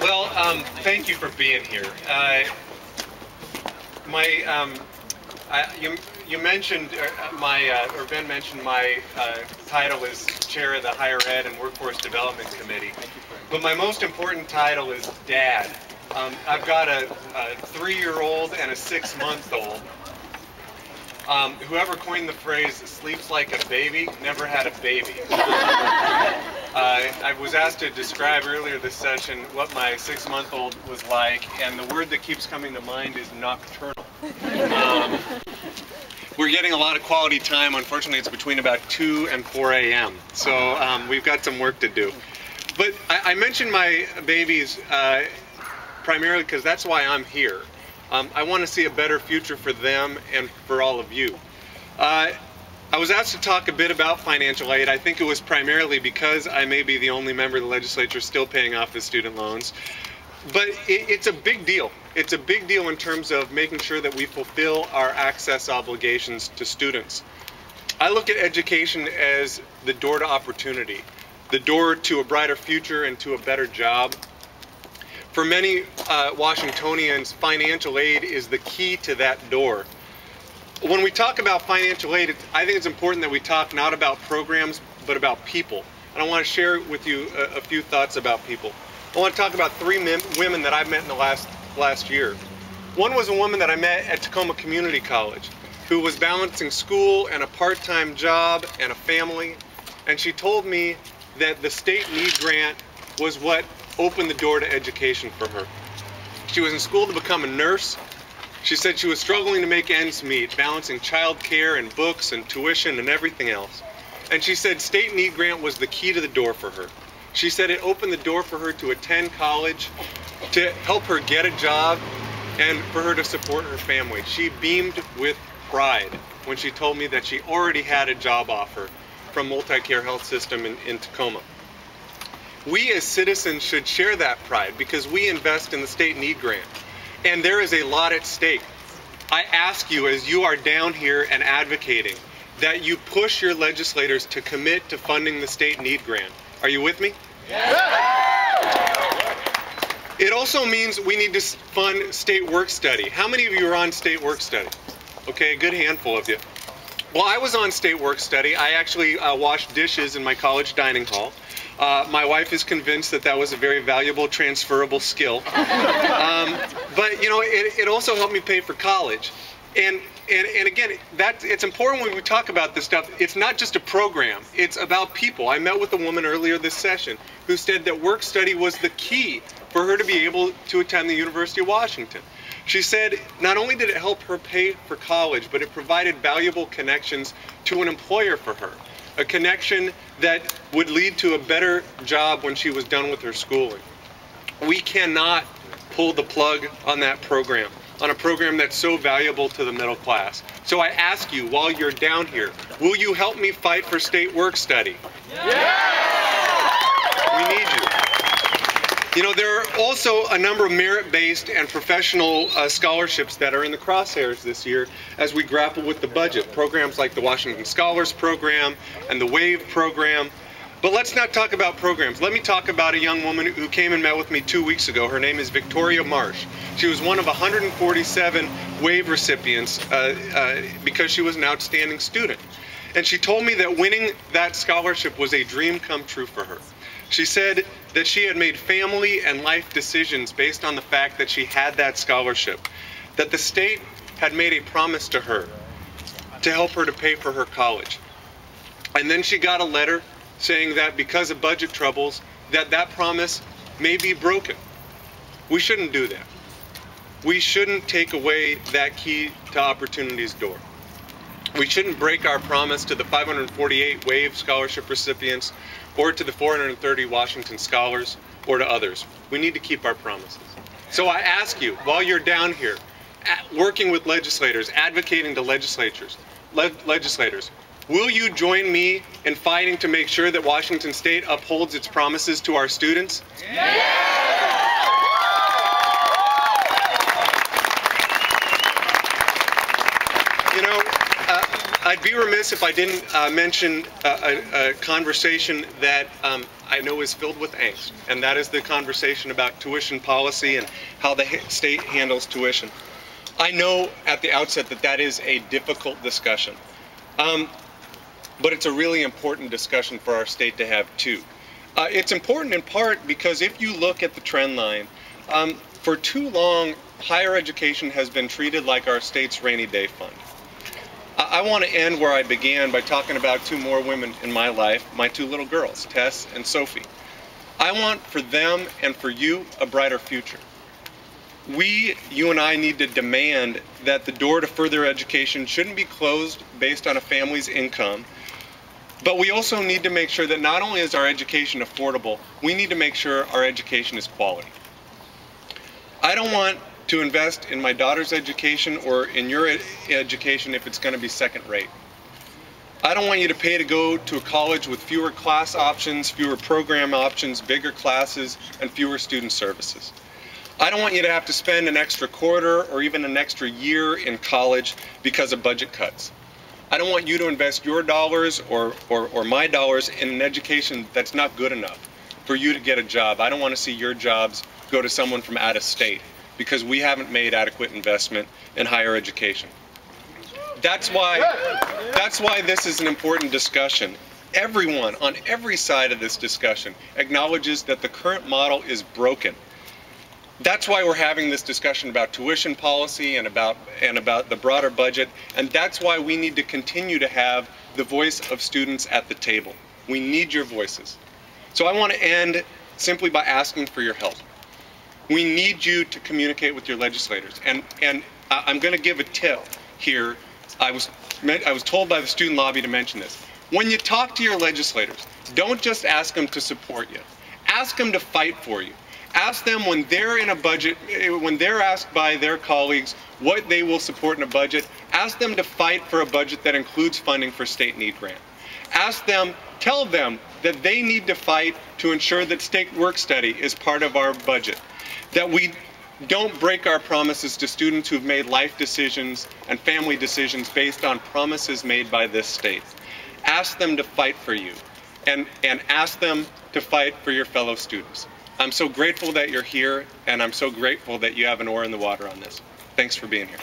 Well, thank you for being here. You mentioned or Ben mentioned my title is Chair of the Higher Ed and Workforce Development Committee. But my most important title is Dad. I've got a 3-year-old and a 6-month-old. Whoever coined the phrase "sleeps like a baby" never had a baby. I was asked to describe earlier this session what my 6-month-old was like, and the word that keeps coming to mind is nocturnal. We're getting a lot of quality time. Unfortunately, it's between about 2 and 4 a.m., so we've got some work to do. But I mentioned my babies primarily because that's why I'm here. I want to see a better future for them and for all of you. I was asked to talk a bit about financial aid. I think it was primarily because I may be the only member of the legislature still paying off his student loans. But it's a big deal. It's a big deal in terms of making sure that we fulfill our access obligations to students. I look at education as the door to opportunity, the door to a brighter future and to a better job. For many Washingtonians, financial aid is the key to that door. When we talk about financial aid, I think it's important that we talk not about programs, but about people. And I want to share with you a few thoughts about people. I want to talk about 3 women that I've met in the last year. One was a woman that I met at Tacoma Community College who was balancing school and a part-time job and a family. And she told me that the state need grant was what opened the door to education for her. She was in school to become a nurse. She said she was struggling to make ends meet, balancing childcare and books and tuition and everything else. And she said state need grant was the key to the door for her. She said it opened the door for her to attend college, to help her get a job, and for her to support her family. She beamed with pride when she told me that she already had a job offer from Multi-Care Health System in Tacoma. We as citizens should share that pride because we invest in the state need grant. And there is a lot at stake. I ask you, as you are down here and advocating, that you push your legislators to commit to funding the state need grant. Are you with me? Yes. It also means we need to fund state work study. How many of you are on state work study? Okay, a good handful of you. Well, I was on state work study. I actually washed dishes in my college dining hall. My wife is convinced that that was a very valuable transferable skill. But you know, it also helped me pay for college. And again, it's important when we talk about this stuff. It's not just a program. It's about people. I met with a woman earlier this session who said that work study was the key for her to be able to attend the University of Washington. She said not only did it help her pay for college, but it provided valuable connections to an employer for her. A connection that would lead to a better job when she was done with her schooling. We cannot pull the plug on that program, on a program that's so valuable to the middle class. So I ask you, while you're down here, will you help me fight for state work study? Yeah! We need you. You know, there are also a number of merit-based and professional scholarships that are in the crosshairs this year as we grapple with the budget. Programs like the Washington Scholars Program and the WAVE program. But let's not talk about programs. Let me talk about a young woman who came and met with me 2 weeks ago. Her name is Victoria Marsh. She was one of 147 WAVE recipients because she was an outstanding student. And she told me that winning that scholarship was a dream come true for her. She said that she had made family and life decisions based on the fact that she had that scholarship, that the state had made a promise to her to help her to pay for her college. And then she got a letter saying that because of budget troubles, that promise may be broken. We shouldn't do that. We shouldn't take away that key to opportunity's door. We shouldn't break our promise to the 548 WAVE scholarship recipients or to the 430 Washington Scholars or to others. We need to keep our promises. So I ask you, while you're down here, working with legislators, advocating to legislators, will you join me in fighting to make sure that Washington State upholds its promises to our students? Yeah! be remiss if I didn't mention a conversation that I know is filled with angst, and that is the conversation about tuition policy and how the state handles tuition. I know at the outset that that is a difficult discussion, but it's a really important discussion for our state to have too. It's important in part because if you look at the trend line, for too long, higher education has been treated like our state's rainy day fund. I want to end where I began by talking about two more women in my life, my two little girls, Tess and Sophie. I want for them and for you a brighter future. You and I need to demand that the door to further education shouldn't be closed based on a family's income, but we also need to make sure that not only is our education affordable, we need to make sure our education is quality. I don't want to invest in my daughter's education or in your education if it's going to be second rate. I don't want you to pay to go to a college with fewer class options, fewer program options, bigger classes, and fewer student services. I don't want you to have to spend an extra quarter or even an extra year in college because of budget cuts. I don't want you to invest your dollars or my dollars in an education that's not good enough for you to get a job. I don't want to see your jobs go to someone from out of state because we haven't made adequate investment in higher education. That's why this is an important discussion. Everyone on every side of this discussion acknowledges that the current model is broken. That's why we're having this discussion about tuition policy and about the broader budget, and that's why we need to continue to have the voice of students at the table. We need your voices. So I want to end simply by asking for your help. We need you to communicate with your legislators, and I'm going to give a tip here. I was told by the student lobby to mention this. When you talk to your legislators, don't just ask them to support you. Ask them to fight for you. Ask them when they're in a budget, when they're asked by their colleagues what they will support in a budget, ask them to fight for a budget that includes funding for state need grant. Ask them, tell them that they need to fight to ensure that state work study is part of our budget, that we don't break our promises to students who've made life decisions and family decisions based on promises made by this state. Ask them to fight for you, and ask them to fight for your fellow students. I'm so grateful that you're here, and I'm so grateful that you have an oar in the water on this. Thanks for being here.